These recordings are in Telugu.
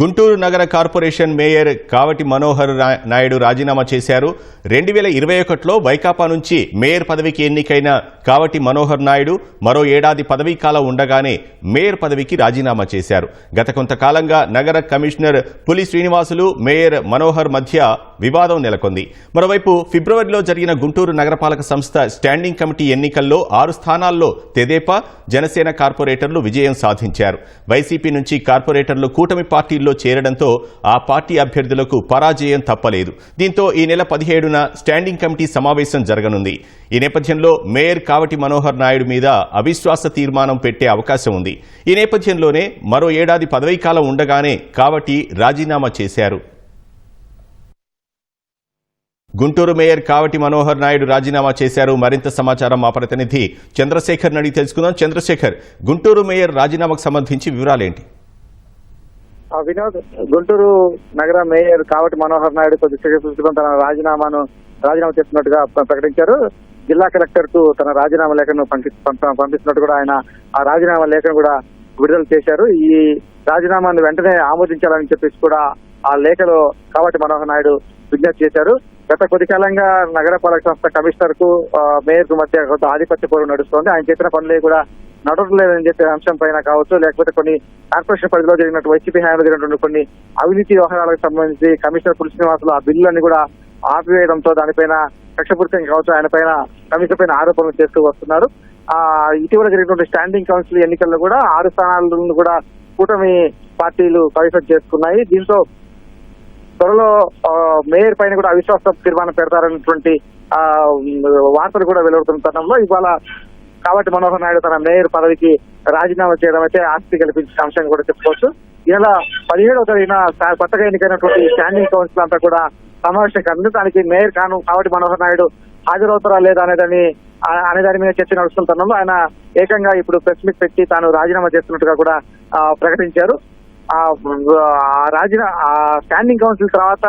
గుంటూరు నగర కార్పొరేషన్ మేయర్ కావటి మనోహర్ నాయుడు రాజీనామా చేశారు. 2021లో వైకాపా నుంచి మేయర్ పదవికి ఎన్నికైన కావటి మనోహర్ నాయుడు మరో ఏడాది పదవీ కాలం ఉండగానే మేయర్ పదవికి రాజీనామా చేశారు. గత కొంతకాలంగా నగర కమిషనర్ పులి శ్రీనివాసులు మేయర్ మనోహర్ మధ్య వివాదం నెలకొంది. మరోవైపు ఫిబ్రవరిలో జరిగిన గుంటూరు నగరపాలక సంస్థ స్టాండింగ్ కమిటీ ఎన్నికల్లో 6 స్థానాల్లో తెదేపా, జనసేన కార్పొరేటర్లు విజయం సాధించారు. వైసీపీ నుంచి కార్పొరేటర్లు కూటమి పార్టీల్లో చేరడంతో ఆ పార్టీ అభ్యర్థులకు పరాజయం తప్పలేదు. దీంతో ఈ నెల 17న స్టాండింగ్ కమిటీ సమావేశం జరగనుంది. ఈ నేపథ్యంలో మేయర్ కావటి మనోహర్ నాయుడు మీద అవిశ్వాస తీర్మానం పెట్టే అవకాశం ఉంది. ఈ నేపథ్యంలోనే మరో ఏడాది పదవీకాలం ఉండగానే కావటి రాజీనామా చేశారు. గుంటూరు మేయర్ కావటి మనోహర్ నాయుడు రాజీనామా చేశారు. మరింత సమాచారం మా ప్రతినిధి చంద్రశేఖర్ అడిగి తెలుసుకుందాం. చంద్రశేఖర్, గుంటూరు మేయర్ రాజీనామాకు సంబంధించి వివరాలేంటి? వినోద్, గుంటూరు నగర మేయర్ కావటి మనోహర్ నాయుడు కొద్దిసేపు తన రాజీనామా చేస్తున్నట్టుగా ప్రకటించారు. జిల్లా కలెక్టర్ కు తన రాజీనామా లేఖను పంపిస్తున్నట్టు కూడా ఆయన ఆ రాజీనామా లేఖను కూడా విడుదల చేశారు. ఈ రాజీనామాను వెంటనే ఆమోదించాలని చెప్పేసి కూడా ఆ లేఖలో కావటి మనోహర్ నాయుడు విజ్ఞప్తి చేశారు. గత కొద్ది కాలంగా నగరపాలక సంస్థ కమిషనర్ కు మేయర్ కు మధ్య కొంత ఆధిపత్య పోరు నడుస్తోంది. ఆయన చేసిన పనులే కూడా నడవట్లేదని చెప్పే అంశం పైన కావచ్చు, లేకపోతే కొన్ని కార్పొరేషన్ పరిధిలో జరిగినట్టు వైసీపీ హయాంలో జరిగినటువంటి కొన్ని అవినీతి వ్యవహారాలకు సంబంధించి కమిషనర్ పులి శ్రీనివాసులు ఆ బిల్లులన్నీ కూడా ఆపివేయడంతో దానిపైన కక్షపూరితం కావచ్చు ఆయన పైన కమిషనర్ పైన ఆరోపణలు చేస్తూ వస్తున్నారు. ఇటీవల జరిగినటువంటి స్టాండింగ్ కౌన్సిల్ ఎన్నికల్లో కూడా 6 స్థానాలను కూడా కూటమి పార్టీలు కైవసం చేసుకున్నాయి. దీంతో త్వరలో మేయర్ పైన కూడా అవిశ్వాస తీర్మానం పెడతారనేటువంటి వార్తలు కూడా వెలువడుతున్న తరుణంలో ఇవాళ కావటి మనోహర్ నాయుడు తన మేయర్ పదవికి రాజీనామా చేయడం అయితే ఆసక్తి కల్పించిన అంశంగా కూడా చెప్పుకోవచ్చు. ఈ నెల 17వ తేదీన కొత్తగా ఎన్నికైనటువంటి స్టాండింగ్ కౌన్సిల్ అంతా కూడా సమావేశం కానుంది. దానికి మేయర్ కావటి మనోహర్ నాయుడు హాజరవుతారా లేదా అనే దాని మీద చర్చ నడుస్తున్న తరుణంలో ఆయన ఏకంగా ఇప్పుడు ప్రెస్ మీట్ పెట్టి తాను రాజీనామా చేస్తున్నట్టుగా కూడా ప్రకటించారు. స్టాండింగ్ కౌన్సిల్ తర్వాత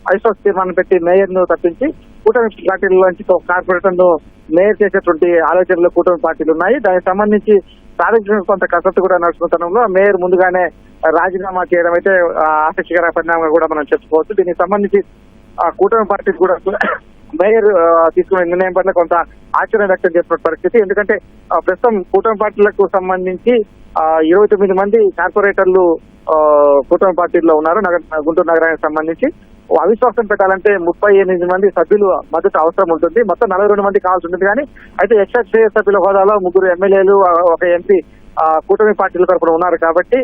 అవిశ్వాస తీర్మానం పెట్టి మేయర్ ను తప్పించి కూటమి పార్టీలలోంచి కార్పొరేటర్ ను మేయర్ చేసేటువంటి ఆలోచనలు కూటమి పార్టీలు ఉన్నాయి. దానికి సంబంధించి సాధించిన కొంత కసరత్తు కూడా నడుస్తున్న తరుణంలో మేయర్ ముందుగానే రాజీనామా చేయడం అయితే ఆసక్తికర పరిణామంగా కూడా మనం చెప్పుకోవచ్చు. దీనికి సంబంధించి కూటమి పార్టీలు కూడా మేయర్ తీసుకునే నిర్ణయం పట్ల కొంత ఆశ్చర్యం వ్యక్తం చేస్తున్న పరిస్థితి. ఎందుకంటే ప్రస్తుతం కూటమి పార్టీలకు సంబంధించి 29 మంది కార్పొరేటర్లు కూటమి పార్టీల్లో ఉన్నారు. గుంటూరు నగరానికి సంబంధించి అవిశ్వాసం పెట్టాలంటే 38 మంది సభ్యులు మద్దతు అవసరం ఉంటుంది. మొత్తం 42 మంది కావాల్సి ఉంటుంది. కానీ అయితే ఎక్సెప్ట్ సభ్యుల హోదాలో 3 ఎమ్మెల్యేలు, 1 ఎంపీ కూటమి పార్టీల తరఫున ఉన్నారు కాబట్టి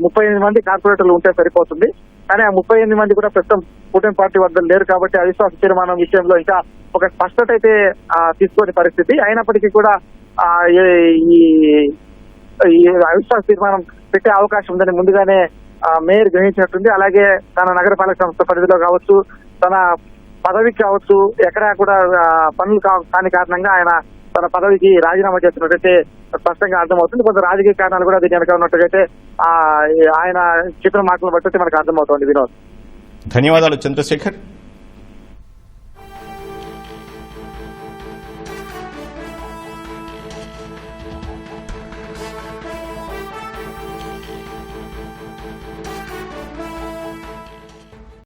38 మంది కార్పొరేటర్లు ఉంటే సరిపోతుంది. కానీ ఆ 38 మంది కూడా ప్రస్తుతం కూటమి పార్టీ వద్ద లేరు కాబట్టి అవిశ్వాస తీర్మానం విషయంలో ఇంకా ఒక స్పష్టత అయితే తీసుకోని పరిస్థితి. అయినప్పటికీ కూడా ఈ అవిశ్వాస తీర్మానం పెట్టే అవకాశం ఉందని ముందుగానే మేయర్ గ్రహించినట్టుంది. అలాగే తన నగరపాలక సంస్థ పరిధిలో కావచ్చు, తన పదవికి కావచ్చు, ఎక్కడా కూడా పనులు కాని కారణంగా ఆయన తన పదవికి రాజీనామా చేస్తున్నట్టయితే స్పష్టంగా అర్థమవుతుంది. కొంత రాజకీయ కారణాలు కూడా దీని వెనక ఉన్నట్టుగైతే ఆయన చెప్పిన మాటలను బట్టి మనకు అర్థమవుతుంది. వినోద్, ధన్యవాదాలు చంద్రశేఖర్.